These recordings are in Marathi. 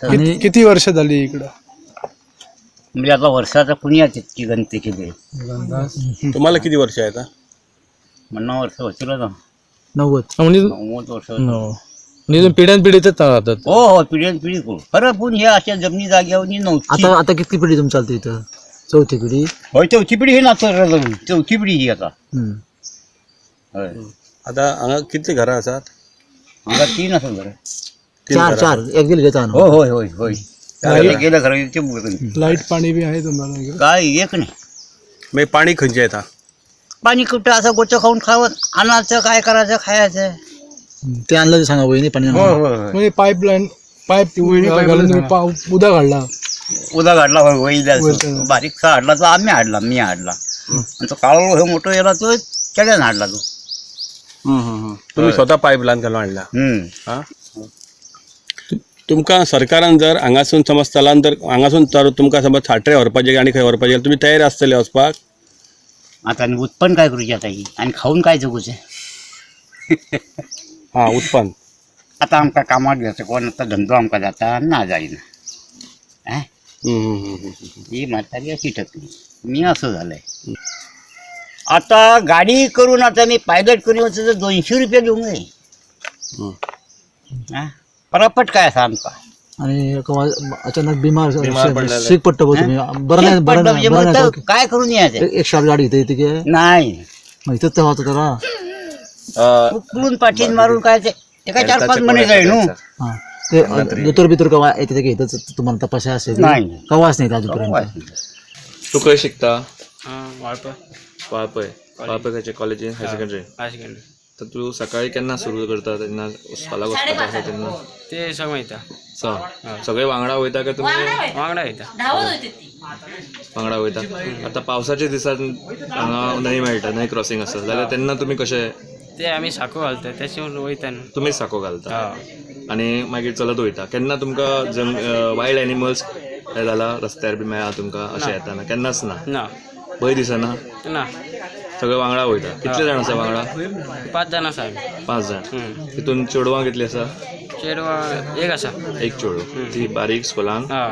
आणि किती वर्ष झाली इकडं? म्हणजे आता वर्षाचा पुण्यात इतकी गणती केली. तुम्हाला किती वर्ष आहे आता? 90 वर्ष होतील आता. 90 म्हणजे 90 वर्ष होतील. म्हणजे पिढ्यानपिढीतच राहतात. हो हो, पिढी पिढी करू खरं. पण हे अशा जमिनी जागेवर नव्हती. आता किती पिढी तुम चालते इथं? चौथी पिढी. होय, चौथी पिढी हे ना तर चौथी पिढी ही आता. होय, आता हांगा कितली घरां आसात? हांगा 3 असं बरं. चार एक दिल घेता हो होय होय होय. गेलं खरं ते बघून. लाईट पाणी बी आहे तुम्हाला इकडं? काय एक नाही. मागीर पाणी खंयचें येता? पाणी कुठं असं गोचं खाऊन खावत आणायचं, काय करायचं, खायचं. ते आणलं ते सांगा वहिनी पाणी हो आणलं. हो. म्हणजे पाईप घालून तुम्ही उदा काढला. उदा काढला वैल बारीकसा हाडला तो आम्ही हाडला, मी हाडला. आणि तो काळो हे मोठं याला तो केड्यान हाडला तो. तुम्ही स्वतः पायपलायन घालून हाडला? हा. तुमकां सरकारान जर हांगासून समज स्थलांतर हांगासून तर तुमकां समज साठरे व्हरपाचें आनी खंय व्हरपाचें तुमी तयार आसतले वचपाक? आता आनी उत्पन्न काय करूचें आता ही आनी खाऊन काय जगूचें? हा, उत्पन्न आता आमकां कामाक घ्यायचं कोण आता धंदो आमकां जाता ना जायना. ही म्हातारी अशी टकली, मी असं झालंय. आता गाडी करून आता मी पायलट करून तर 200 रुपये घेऊन परापट काय असा आमका. आणि अचानक बिमार पडलेलं. शीक पडतो तुम्ही बरं नाही म्हणजे मग बरं तर नाही. काय करून यायचं? एक शार्ट गाडी इथे येते की नाही, मग इथंच तेव्हा होतं जरा. उकलून पाठीन मारून काय ते एका 4-5 महिने जाईल नु. हा ते दुतर बितर कवा येते की इथंच तुम्हाला तपासा असेल नाही. कवाच नाही अजूनपर्यंत. तू खंय शिकता? वाळपय वाळपय कॉलेजीन हाय सेकंडरी? हाय सेकंडरी. तर तू सकाळी केन्ना सुरू करता? तेन्ना हॉस्पिटलाक वचपाचें आसा तेन्ना? ते सगळं येता सगळे वांगडा वयता काय तुम्ही? वांगडा येता. वांगडा वयता. आता पावसाच्या दिसात हांगा न्हंय मेळटा, न्हंय क्रॉसिंग आसा जाल्यार तेन्ना तुमी कशें? ते आम्ही साको घालता त्याच्यावर वयता न्हू. तुमीच साको घालता हा. आनी मागीर चलत वयता. केन्ना तुमकां वायल्ड एनिमल्स हें जाला रस्त्यार बी मेळ्ळा तुमकां अशें येताना? केन्नाच ना? ना भंय दिसना? ना. सगळे वांगडा वयता. कितले जाण आसा वांगडा? 5 जाण आसा आमी. 5 जाण. तितून चेडवां कितली आसा? चेडवा एक आसा. एक चेडूं. ती बारीक स्कुलांक? हा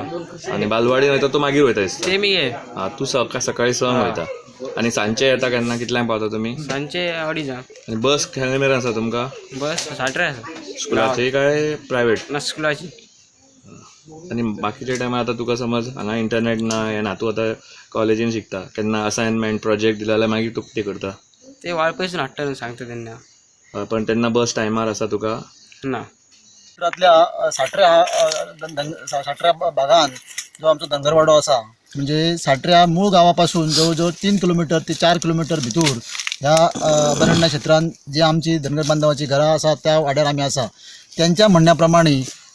आनी बालवाडीन वयता तो मागीर वयता दिसता? ते मी ये हा, तू सकाळी 6 वयता. आनी सांजचे येता केन्ना? कितल्यांक पावता तुमी? सांजचे 2:30 जाण. आनी बस खंय मेरेन आसा तुमकां? बस 60 आसा. स्कुलाची काय प्रायवेट? ना स्कुलाची. आनी बाकीच्या टायमार आतां तुका समज हांगा इंटरनेट ना हें ना, तूं आतां कॉलेजीन शिकता, केन्ना असायनमेंट प्रोजेक्ट दिला जाल्यार मागीर तूं कितें करता? ते वाळपयसून हाडटा न्हू सांगता तेन्ना. पण तेन्ना बस टायमार आसा तुका? ना. साठऱ्या भागात जो आमचो धनगरवाडो असा म्हणजे साठऱ्या मूळ गावापासून जवळजवळ 3 किलोमीटर ते 4 किलोमीटर भितर ह्या अभयारण्य क्षेत्रांत जी आमची धनगर बांधवाची घरां आसा त्या वाड्यार आमी आसा. त्यांच्या म्हणण्याप्रमाणे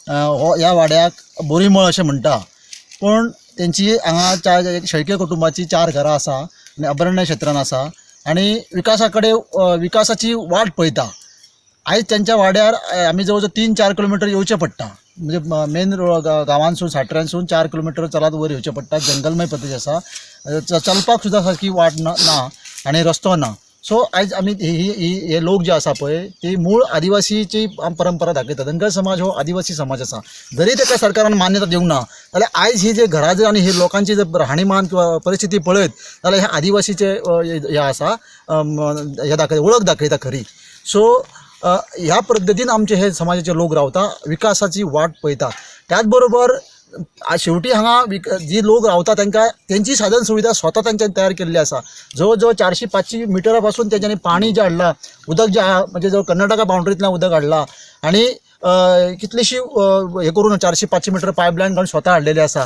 ह्या वाड्याक बोरीमळ अशें म्हणटा. पण तेंची हांगा एक शेळके कुटुंबाची 4 घरां आसा आनी अभयारण्य क्षेत्रांत आसा आनी विकासाची वाट पळयता. आयज त्यांच्या वाड्यार आमी जवळ 3-4 किलोमीटर येवचें पडटा. म्हणजे मेन गांवांसून साठऱ्यांसून 4 किलोमीटर चलत वयर येवचें पडटा. जंगलमय प्रदेश आसा, चलपाक सुद्दां सारकी वाट ना आनी रस्तो ना. सो आयज आमी हे लोक जे आसा पळय ते मूळ आदिवासीची परंपरा दाखयता. धनगर समाज हो आदिवासी समाज आसा. जरी ताका सरकारान मान्यता दिवंक ना जाल्यार आयज ही जे घरां जर आनी हे लोकांची जर राहणीमान किंवा परिस्थिती पळयत जाल्यार हे आदिवासीचे हे आसा हे दाखयता, वळख दाखयता खरी. सो ह्या पद्दतीन आमचे हे समाजाचे लोक रावता, विकासाची वाट पळयता. त्याच बरोबर शेवटी हांगा जी लोक रावता तांकां तेंची साधन सुविधा स्वता तांच्यांनी तयार केल्ली आसा. जवळ 400-500 मिटरा पासून तेंच्यांनी पाणी जें हाडलां, उदक जें आहा म्हणजे जवळ कर्नाटका बाउंड्रींतल्यान उदक हाडलां आनी कितलीशी हे करून 400-500 मिटर पायपलायन घालून स्वता हाडलेली आसा.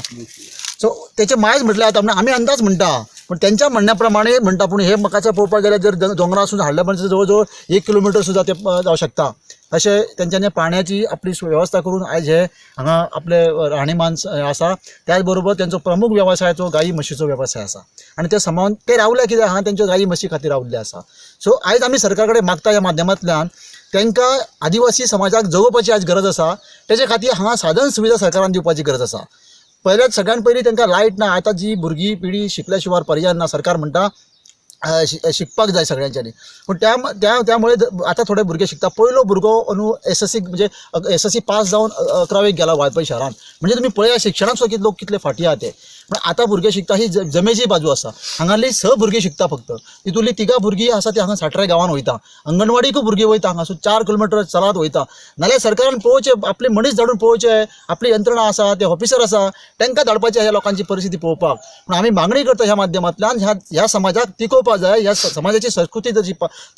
सो तेचे मायज म्हटल्यार आता आमी अंदाज म्हणटा पण त्यांच्या म्हणण्याप्रमाणे म्हणटा. पूण हे म्हाका पळोवपाक गेल्यार जर दोंगरासून हाडल्या म्हणजे जवळ 1 किलोमीटर सुद्दां ते जावं शकता. अशें तेंच्यांनी पाण्याची आपली वेवस्था करून आयज हे हांगा आपले राहणीमान आसा. त्याच बरोबर त्यांचो प्रमुख व्यवसायाचो गायी म्हशीचो व्यवसाय आसा आनी ते समावन ते रावले कित्याक हांगा तेंच्यो गायी म्हशी खातीर रावल्ले आसा. सो आयज आमी सरकारा कडेन मागता ह्या माध्यमांतल्यान तांकां आदिवासी समाजाक जगोवपाची आज गरज आसा. तेजे खातीर हांगा साधन सुविधा सरकारान दिवपाची गरज आसा. सगळ्यात पयलीं तांकां लायट ना. आतां जी भुरगीं पिढी शिकल्या शिवाय पर्याय ना. सरकार म्हणटा शिकपाक जाय सगळ्यांच्यांनी. पूण त्यामुळे आता थोडे भुरगे शिकता. पयलो भुरगो अंदू SSC म्हणजे SSC पास जावन 11वीक गेला वाळपय शहरान. म्हणजे तुमी पळया शिक्षणाक सुद्दां लोक कितले फाटी आहा ते. पण आतां भुरगे शिकता ही जमेची बाजू आसा. हांगाली 6 भुरगीं शिकता फक्त. तितूंतली 3 भुरगीं आसा ती हांगा साटऱ्या गांवांत वयता. अंगणवाडीकूय भुरगीं वयता हांगासून 4 किलोमिटर चलत वयता. नाल्यार सरकारान पळोवचें, आपले मनीस धाडून पळोवचें, आपली यंत्रणा आसा, ते ऑफिसर आसा, तांकां धाडपाचें ह्या लोकांची परिस्थिती पळोवपाक. पूण आमी मागणी करता ह्या माध्यमांतल्यान ह्या समाजाक तिकोवपाक जाय, ह्या समाजाची संस्कृती जर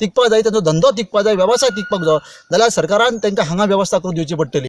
तिकपाक जाय, ताचो धंदो तिकपाक जाय, वेवसाय तिकपाक जाय जाल्यार सरकारान तांकां हांगा वेवस्था करून दिवची पडटली.